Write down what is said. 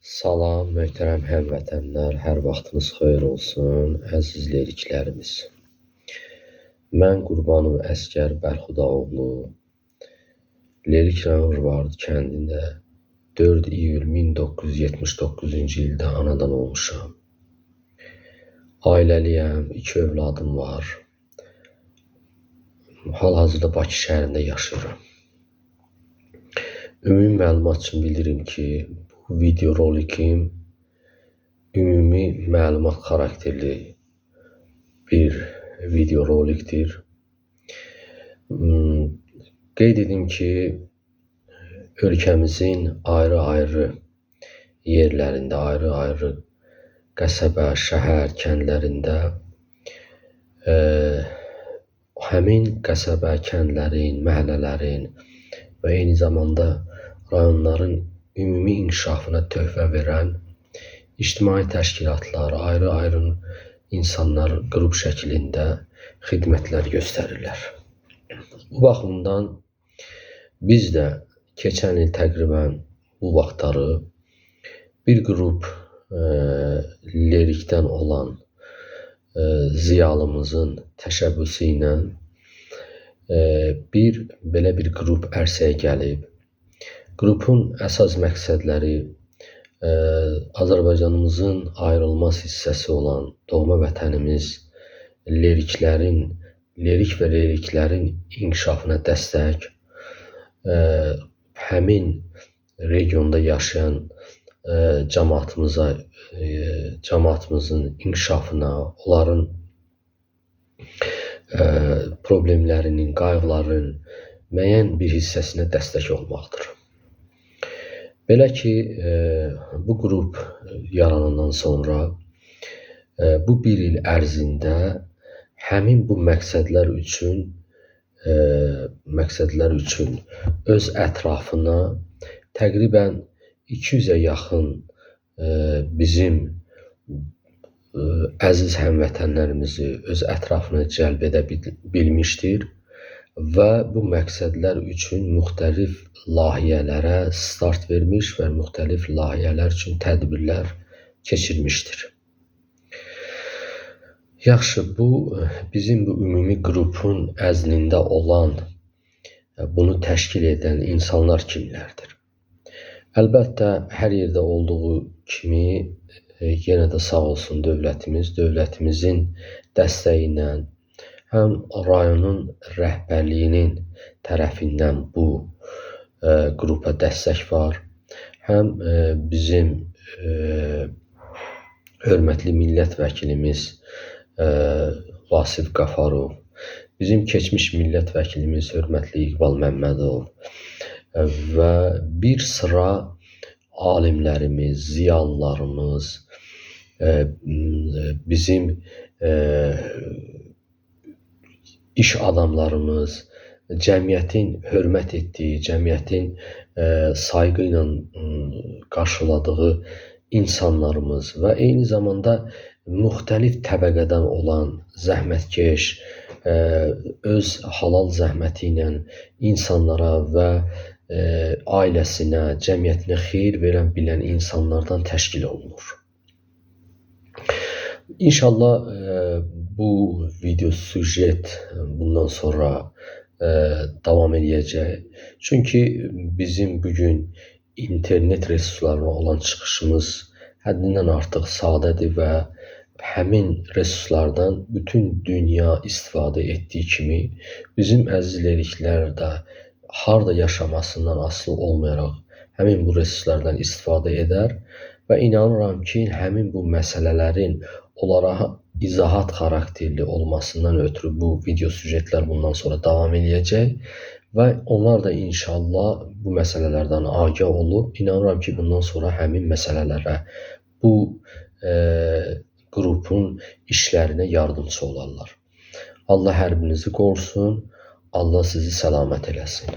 Salam, möhtərəm həmvətənlər, hər vaxtınız xeyir olsun, əziz liriklərimiz. Mən Qurbanov Əsgər Bəlxudaoğlu, Lirik rayon Rıvardı kəndində 4 iyul 1979-cu ildə anadan olmuşam. Ailəliyəm, 2 övladım var. Hal-hazırda Bakı şəhərində yaşayıram. Ümumi məlumat üçün bildirim ki, bu video rolikim ümumi məlumat xarakterli bir video rolikdir. Qeyd edim ki, ölkəmizin ayrı-ayrı yerlərində, ayrı-ayrı qəsəbə, şəhər, kəndlərində həmin qəsəbə, kəndlərin, məhəllələrin və eyni zamanda rayonların ümumi inkişafına töhfə verən ictimai təşkilatlar, ayrı-ayrı insanlar qrup şəklində xidmətlər göstərirlər. Bu baxımdan biz də keçən il təqribən bu vaxtları bir qrup lirikdən olan ziyalımızın təşəbbüsü ilə belə bir qrup ərsəyə gəlib. Qrupun əsas məqsədləri Azərbaycanımızın ayrılmaz hissəsi olan doğma vətənimiz lirik və liriklərin inkişafına dəstək, həmin regionda yaşayan cəmaatımızın inkişafına, onların problemlərinin, qayğıların müəyyən bir hissəsinə dəstək olmaqdır. Belə ki, bu qrup yaranandan sonra bu bir il ərzində həmin bu məqsədlər üçün öz ətrafına təqribən 200-ə yaxın bizim əziz həmvətənlərimizi öz ətrafına cəlb edə bilmişdir və bu məqsədlər üçün müxtəlif layihələrə start vermiş və müxtəlif layihələr üçün tədbirlər keçirmişdir. Yaxşı, bu bizim bu ümumi qrupun əznində olan, bunu təşkil edən insanlar kimlərdir? Əlbəttə, hər yerdə olduğu kimi yenə də sağ olsun dövlətimizin dəstəyi ilə həm rayonun rəhbərliyinin tərəfindən bu qrupa dəstək var, həm bizim hörmətli millət vəkilimiz Vasif Qafarov, bizim keçmiş millət vəkilimiz hörmətli İqbal Məmmədov və bir sıra alimlərimiz, ziyalılarımız, bizim iş adamlarımız, cəmiyyətin hörmət etdiyi, cəmiyyətin sayğı ilə qarşıladığı insanlarımız və eyni zamanda müxtəlif təbəqədən olan zəhmətkeş, öz halal zəhməti ilə insanlara və ailəsinə, cəmiyyətinə xeyir verən bilən insanlardan təşkil olunur. İnşallah bu video süjet bundan sonra davam edəcək. Çünki bizim bugün internet resurslarına olan çıxışımız həddindən artıq sadədir və həmin resurslardan bütün dünya istifadə etdiyi kimi bizim əziz liriklər də harda yaşamasından asılı olmayaraq həmin bu resurslardan istifadə edər və inanıram ki, həmin bu məsələlərin onlara izahat xarakterli olmasından ötürü bu video süjetlər bundan sonra davam edəcək və onlar da inşallah bu məsələlərdən agah olub, inanıram ki, bundan sonra həmin məsələlərə bu qrupun işlərinə yardımcı olarlar. Allah hər birinizi qorusun, Allah sizi səlamət eləsin.